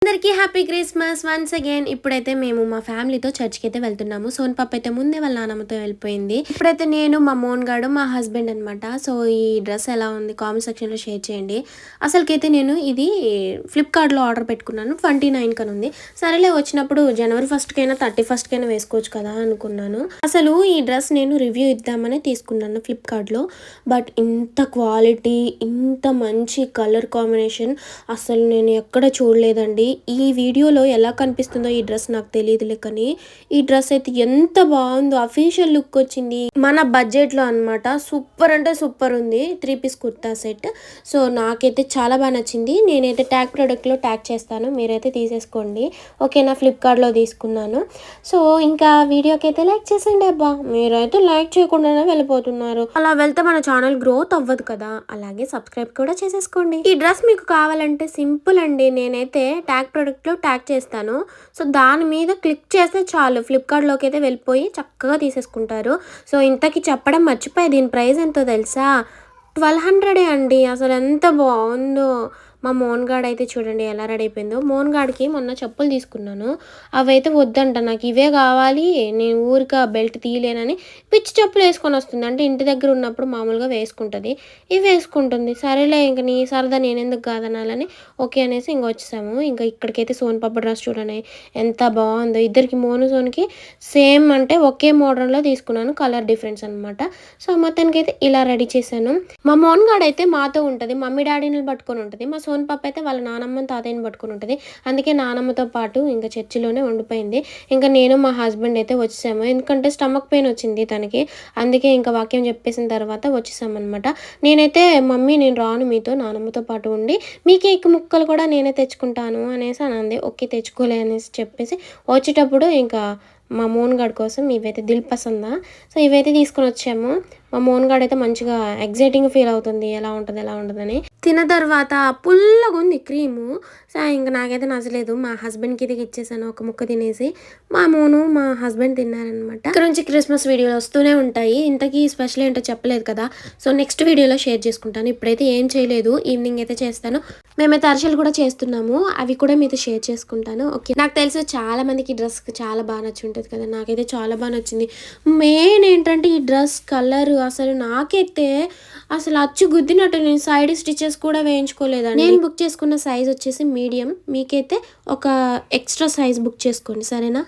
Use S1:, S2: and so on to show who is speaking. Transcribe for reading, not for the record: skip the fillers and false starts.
S1: అందరికీ happy Christmas once again. ఇప్పుడైతే మేము మా ఫ్యామిలీతో చర్చ్కి అయితే వెళ్తున్నాము. సోన్ పాప అయితే ముందే వాళ్ళ నాన్నమ్మతో వెళ్ళిపోయింది. ఇప్పుడైతే నేను మా మోన్ గాడు మా హస్బెండ్ అనమాట. సో ఈ డ్రెస్ ఎలా ఉంది కామెంట్ సెక్షన్లో షేర్ చేయండి. అసలుకైతే నేను ఇది ఫ్లిప్కార్ట్లో ఆర్డర్ పెట్టుకున్నాను. 29 కని ఉంది. సరేలే వచ్చినప్పుడు జనవరి 1కైనా 31కైనా వేసుకోవచ్చు కదా అనుకున్నాను. అసలు ఈ డ్రెస్ నేను రివ్యూ ఇద్దామని తీసుకున్నాను ఫ్లిప్కార్ట్లో. బట్ ఇంత క్వాలిటీ, ఇంత మంచి కలర్ కాంబినేషన్ అసలు నేను ఎక్కడ చూడలేదండి. ఈ వీడియోలో ఎలా కనిపిస్తుందో ఈ డ్రెస్ నాకు తెలియదులే, కానీ ఈ డ్రెస్ అయితే ఎంత బాగుందో, అఫీషియల్ లుక్ వచ్చింది మన బడ్జెట్లో అనమాట. సూపర్ అంటే సూపర్ ఉంది. 3 పీస్ కుర్తా సెట్. సో నాకైతే చాలా బాగా నచ్చింది. నేనైతే ట్యాగ్ ప్రోడక్ట్లో ట్యాగ్ చేస్తాను, మీరైతే తీసేసుకోండి ఓకేనా. ఫ్లిప్కార్ట్లో తీసుకున్నాను. సో ఇంకా వీడియోకి అయితే లైక్ చేసేయండి. అబ్బా మీరైతే లైక్ చేయకుండానే వెళ్ళిపోతున్నారు. అలా వెళ్తే మన ఛానల్ గ్రోత్ అవ్వదు కదా. అలాగే సబ్స్క్రైబ్ కూడా చేసేసుకోండి. ఈ డ్రెస్ మీకు కావాలంటే సింపుల్ అండి. నేనైతే ట్యాగ్ ప్రోడక్ట్లో ట్యాగ్ చేస్తాను. సో దాని మీద క్లిక్ చేస్తే చాలు, ఫ్లిప్కార్ట్లోకి అయితే వెళ్ళిపోయి చక్కగా తీసేసుకుంటారు. సో ఇంతకీ చెప్పడం మర్చిపోయి, దీని ప్రైస్ ఎంతో తెలుసా? 1200 అండి. అసలు ఎంత బాగుందో. మా మోన్ గాడ్ అయితే చూడండి ఎలా రెడీ అయిపోయిందో. మోన్ గాడికి మొన్న చెప్పులు తీసుకున్నాను, అవైతే వద్దంట, నాకు ఇవే కావాలి, నేను ఊరిక బెల్ట్ తీయలేనని పిచ్చి చెప్పులు వేసుకొని వస్తుంది. అంటే ఇంటి దగ్గర ఉన్నప్పుడు మామూలుగా వేసుకుంటుంది, ఇవి వేసుకుంటుంది. సరేలే ఇంక నీ సరదా నేనెందుకు కాదనాలని ఓకే అనేసి ఇంక వచ్చేసాము. ఇంకా ఇక్కడికైతే సోన్ పాప డ్రెస్ చూడండి ఎంత బాగుందో. ఇద్దరికి మోను సోన్కి సేమ్ అంటే ఒకే మోడల్లో తీసుకున్నాను, కలర్ డిఫరెన్స్ అనమాట. సో మొత్తానికైతే ఇలా రెడీ చేశాను. మా మోన్ గాడ్ అయితే మాతో ఉంటుంది, మమ్మీ డాడీని పట్టుకొని ఉంటుంది. మా సోన్ పాప అయితే వాళ్ళ నానమ్మని తాతయ్యని పట్టుకొని ఉంటుంది. అందుకే నానమ్మతో పాటు ఇంకా చర్చిలోనే ఉండిపోయింది. ఇంకా నేను మా హస్బెండ్ అయితే వచ్చేసాము, ఎందుకంటే స్టమక్ పెయిన్ వచ్చింది తనకి. అందుకే ఇంకా వాక్యం చెప్పేసిన తర్వాత వచ్చేసామన్నమాట. నేనైతే మమ్మీ నేను రాను మీతో, నానమ్మతో పాటు ఉండి మీ కేక్ ముక్కలు కూడా నేనే తెచ్చుకుంటాను అనేసి అనంది. ఓకే తెచ్చుకోలే అనేసి చెప్పేసి వచ్చేటప్పుడు ఇంకా మా మోన్ గాడ్ కోసం ఇవైతే దిల్ పసందా, సో ఇవైతే తీసుకొని వచ్చాము. మా మోన్ గాడ్ అయితే మంచిగా ఎగ్జైటింగ్ ఫీల్ అవుతుంది, ఎలా ఉంటుందని. తిన్న తర్వాత పుల్లగా ఉంది క్రీము. సో ఇంకా నాకైతే నచ్చలేదు. మా హస్బెండ్కి ఇది ఇచ్చేసాను, ఒక ముక్క తినేసి. మా మోను మా హస్బెండ్ తిన్నారనమాట. ఇక్కడ నుంచి క్రిస్మస్ వీడియోలు వస్తూనే ఉంటాయి. ఇంతకీ స్పెషల్ ఏంటో చెప్పలేదు కదా, సో నెక్స్ట్ వీడియోలో షేర్ చేసుకుంటాను. ఇప్పుడైతే ఏం చేయలేదు, ఈవినింగ్ అయితే చేస్తాను. మేమైతే అరిసెలు కూడా చేస్తున్నాము, అవి కూడా మీతో షేర్ చేసుకుంటాను ఓకే. నాకు తెలిసి చాలా మందికి డ్రెస్ చాలా బాగా నచ్చి ఉంటుంది కదా, నాకైతే చాలా బాగా నచ్చింది. మెయిన్ ఏంటంటే ఈ డ్రెస్ కలర్ అసలు నాకైతే అసలు అచ్చు గుద్దినట్టు. నేను సైడ్ స్టిచెస్ కూడా వేయించుకోలేదండి. నేను బుక్ చేసుకున్న సైజ్ వచ్చేసి మీడియం, మీకైతే ఒక ఎక్స్ట్రా సైజ్ బుక్ చేసుకోండి సరేనా.